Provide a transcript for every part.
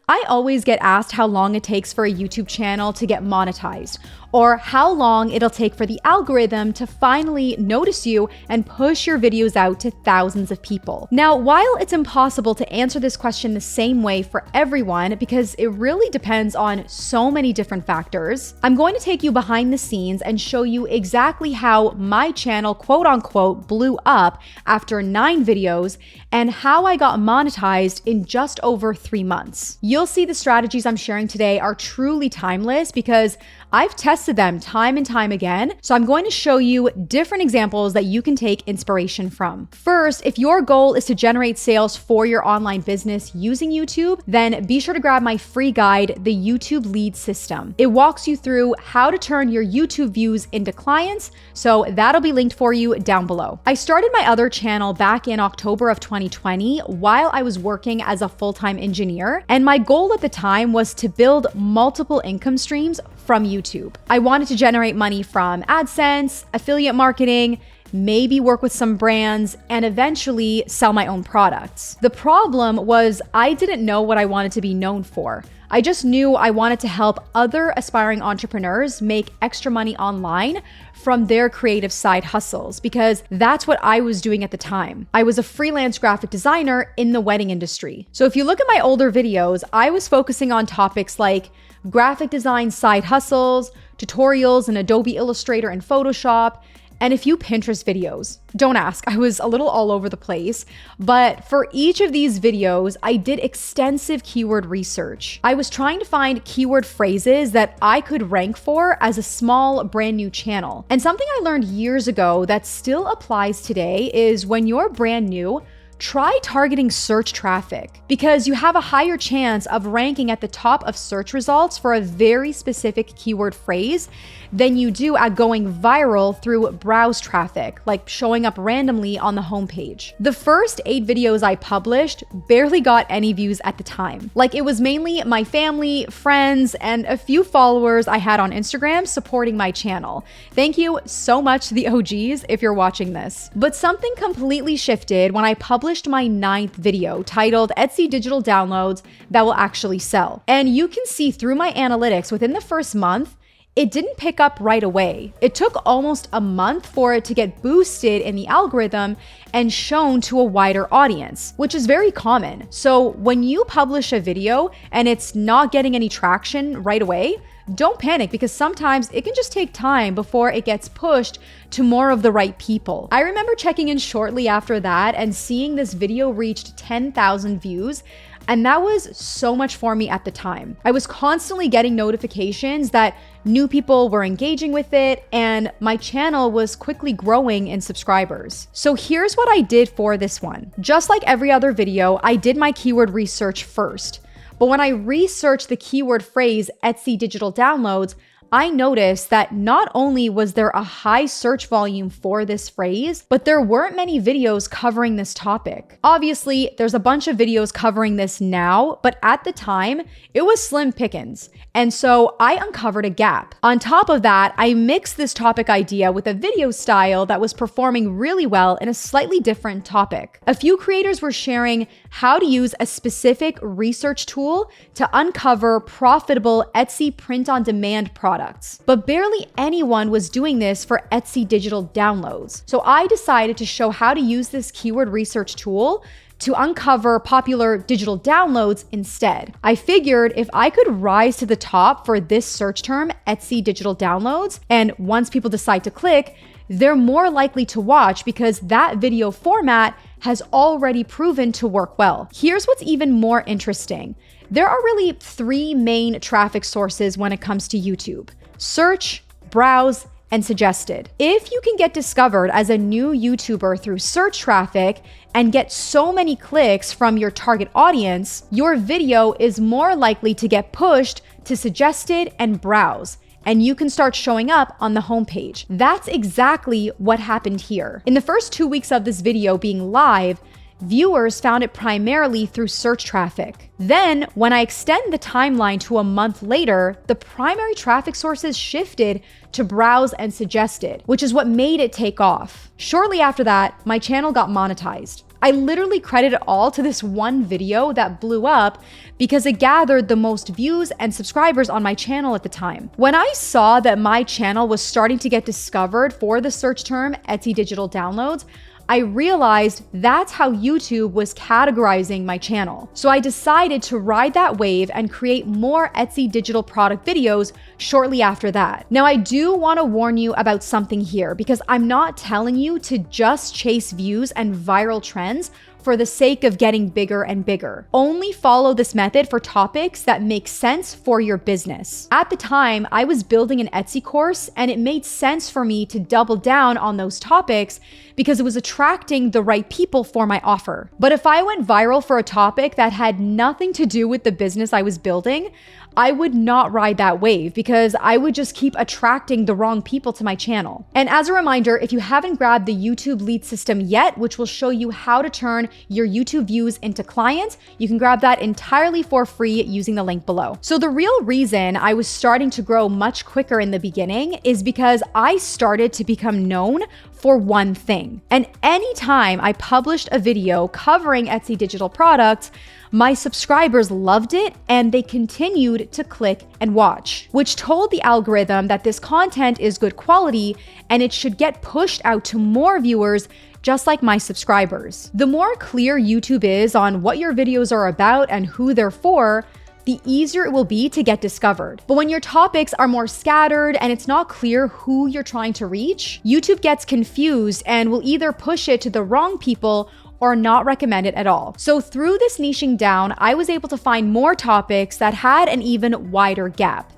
I always get asked how long it takes for a YouTube channel to get monetized, or how long it'll take for the algorithm to finally notice you and push your videos out to thousands of people. Now, while it's impossible to answer this question the same way for everyone because it really depends on so many different factors, I'm going to take you behind the scenes and show you exactly how my channel quote unquote blew up after 9 videos and how I got monetized in just over 3 months. You'll see the strategies I'm sharing today are truly timeless because I've tested them time and time again, so I'm going to show you different examples that you can take inspiration from. First, if your goal is to generate sales for your online business using YouTube, then be sure to grab my free guide, The YouTube Lead System. It walks you through how to turn your YouTube views into clients, so that'll be linked for you down below. I started my other channel back in October of 2020 while I was working as a full-time engineer, and my goal at the time was to build multiple income streams from YouTube. I wanted to generate money from AdSense, affiliate marketing, maybe work with some brands, and eventually sell my own products. The problem was I didn't know what I wanted to be known for. I just knew I wanted to help other aspiring entrepreneurs make extra money online from their creative side hustles because that's what I was doing at the time. I was a freelance graphic designer in the wedding industry. So if you look at my older videos, I was focusing on topics like graphic design side hustles, tutorials in Adobe Illustrator and Photoshop, and a few Pinterest videos. Don't ask, I was a little all over the place, but for each of these videos, I did extensive keyword research. I was trying to find keyword phrases that I could rank for as a small, brand new channel. And something I learned years ago that still applies today is when you're brand new, try targeting search traffic because you have a higher chance of ranking at the top of search results for a very specific keyword phrase than you do at going viral through browse traffic, like showing up randomly on the homepage. The first 8 videos I published barely got any views at the time. Like it was mainly my family, friends, and a few followers I had on Instagram supporting my channel. Thank you so much to the OGs if you're watching this. But something completely shifted when I published my 9th video titled Etsy Digital Downloads That Will Actually Sell. And you can see through my analytics within the first month, it didn't pick up right away. It took almost a month for it to get boosted in the algorithm and shown to a wider audience, which is very common. So when you publish a video and it's not getting any traction right away, don't panic because sometimes it can just take time before it gets pushed to more of the right people. I remember checking in shortly after that and seeing this video reached 10,000 views. And that was so much for me at the time. I was constantly getting notifications that new people were engaging with it, and my channel was quickly growing in subscribers. So here's what I did for this one. Just like every other video, I did my keyword research first. But when I researched the keyword phrase Etsy Digital Downloads, I noticed that not only was there a high search volume for this phrase, but there weren't many videos covering this topic. Obviously, there's a bunch of videos covering this now, but at the time, it was slim pickings. And so I uncovered a gap. On top of that, I mixed this topic idea with a video style that was performing really well in a slightly different topic. A few creators were sharing how to use a specific research tool to uncover profitable Etsy print-on-demand products. But barely anyone was doing this for Etsy Digital Downloads. So I decided to show how to use this keyword research tool to uncover popular digital downloads instead. I figured if I could rise to the top for this search term, Etsy Digital Downloads, and once people decide to click, they're more likely to watch because that video format has already proven to work well. Here's what's even more interesting. There are really 3 main traffic sources when it comes to YouTube: search, browse, and suggested. If you can get discovered as a new YouTuber through search traffic and get so many clicks from your target audience, your video is more likely to get pushed to suggested and browse, and you can start showing up on the homepage. That's exactly what happened here. In the first 2 weeks of this video being live, viewers found it primarily through search traffic. Then, when I extend the timeline to a month later, the primary traffic sources shifted to browse and suggested, which is what made it take off. Shortly after that, my channel got monetized. I literally credit it all to this one video that blew up because it gathered the most views and subscribers on my channel at the time. When I saw that my channel was starting to get discovered for the search term Etsy digital downloads, I realized that's how YouTube was categorizing my channel. So I decided to ride that wave and create more Etsy digital product videos shortly after that. Now, I do want to warn you about something here because I'm not telling you to just chase views and viral trends for the sake of getting bigger and bigger. Only follow this method for topics that make sense for your business. At the time, I was building an Etsy course and it made sense for me to double down on those topics because it was attracting the right people for my offer. But if I went viral for a topic that had nothing to do with the business I was building, I would not ride that wave because I would just keep attracting the wrong people to my channel. And as a reminder, if you haven't grabbed the YouTube lead system yet, which will show you how to turn your YouTube views into clients, you can grab that entirely for free using the link below. So the real reason I was starting to grow much quicker in the beginning is because I started to become known for one thing. And anytime I published a video covering Etsy digital products, my subscribers loved it and they continued to click and watch, which told the algorithm that this content is good quality and it should get pushed out to more viewers just like my subscribers. The more clear YouTube is on what your videos are about and who they're for, the easier it will be to get discovered. But when your topics are more scattered and it's not clear who you're trying to reach, YouTube gets confused and will either push it to the wrong people or not recommend it at all. So through this niching down, I was able to find more topics that had an even wider gap.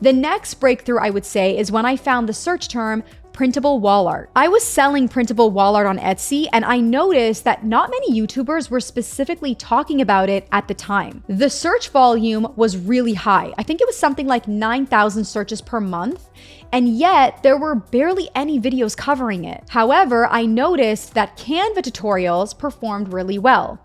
The next breakthrough, I would say, is when I found the search term printable wall art. I was selling printable wall art on Etsy and I noticed that not many YouTubers were specifically talking about it at the time. The search volume was really high. I think it was something like 9,000 searches per month, and yet there were barely any videos covering it. However, I noticed that Canva tutorials performed really well.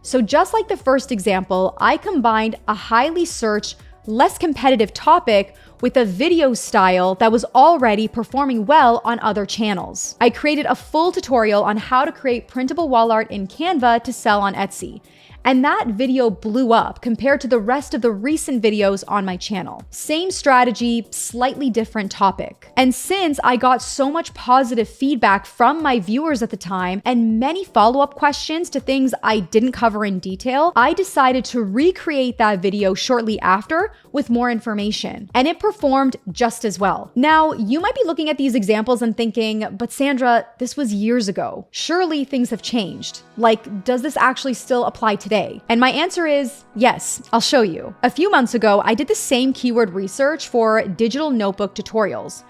So just like the first example, I combined a highly searched, less competitive topic with a video style that was already performing well on other channels. I created a full tutorial on how to create printable wall art in Canva to sell on Etsy. And that video blew up compared to the rest of the recent videos on my channel. Same strategy, slightly different topic. And since I got so much positive feedback from my viewers at the time and many follow-up questions to things I didn't cover in detail, I decided to recreate that video shortly after with more information. And it performed just as well. Now, you might be looking at these examples and thinking, but Sandra, this was years ago. Surely things have changed. Like, does this actually still apply today? And my answer is yes. I'll show you. A few months ago, I did the same keyword research for digital notebook tutorials.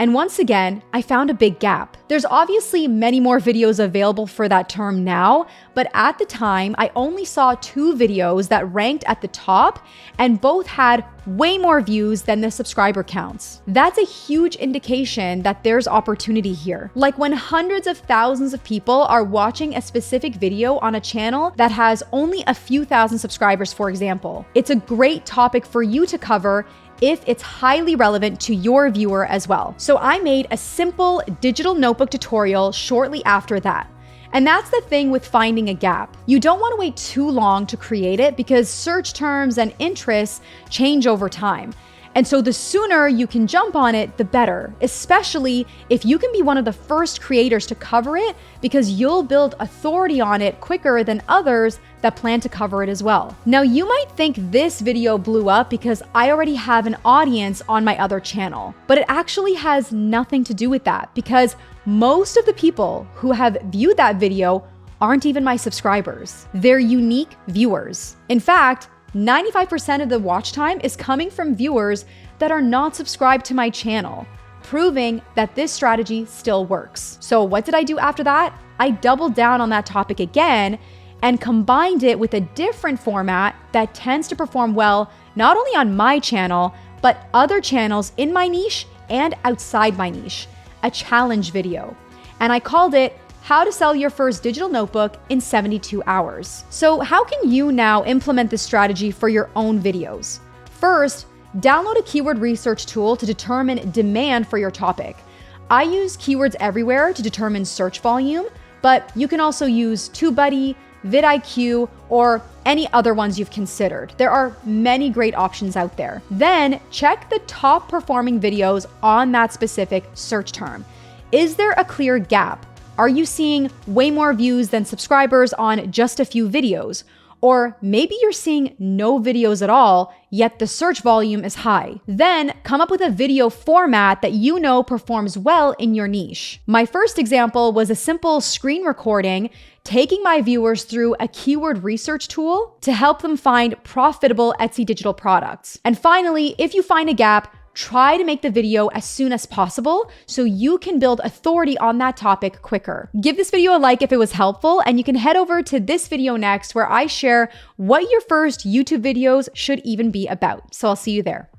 And once again, I found a big gap. There's obviously many more videos available for that term now, but at the time, I only saw 2 videos that ranked at the top and both had way more views than the subscriber counts. That's a huge indication that there's opportunity here. Like when hundreds of thousands of people are watching a specific video on a channel that has only a few thousand subscribers, for example. It's a great topic for you to cover if it's highly relevant to your viewer as well. So I made a simple digital notebook tutorial shortly after that. And that's the thing with finding a gap. You don't want to wait too long to create it because search terms and interests change over time. And so the sooner you can jump on it, the better, especially if you can be one of the first creators to cover it because you'll build authority on it quicker than others that plan to cover it as well. Now, you might think this video blew up because I already have an audience on my other channel, but it actually has nothing to do with that because most of the people who have viewed that video aren't even my subscribers. They're unique viewers. In fact, 95% of the watch time is coming from viewers that are not subscribed to my channel, proving that this strategy still works. So what did I do after that? I doubled down on that topic again and combined it with a different format that tends to perform well not only on my channel, but other channels in my niche and outside my niche, a challenge video. And I called it How to Sell Your First Digital Notebook in 72 Hours. So how can you now implement this strategy for your own videos? First, download a keyword research tool to determine demand for your topic. I use Keywords Everywhere to determine search volume, but you can also use TubeBuddy, vidIQ, or any other ones you've considered. There are many great options out there. Then check the top performing videos on that specific search term. Is there a clear gap? Are you seeing way more views than subscribers on just a few videos? Or maybe you're seeing no videos at all, yet the search volume is high. Then come up with a video format that you know performs well in your niche. My first example was a simple screen recording, taking my viewers through a keyword research tool to help them find profitable Etsy digital products. And finally, if you find a gap, try to make the video as soon as possible so you can build authority on that topic quicker. Give this video a like if it was helpful, and you can head over to this video next where I share what your first YouTube videos should even be about. So I'll see you there.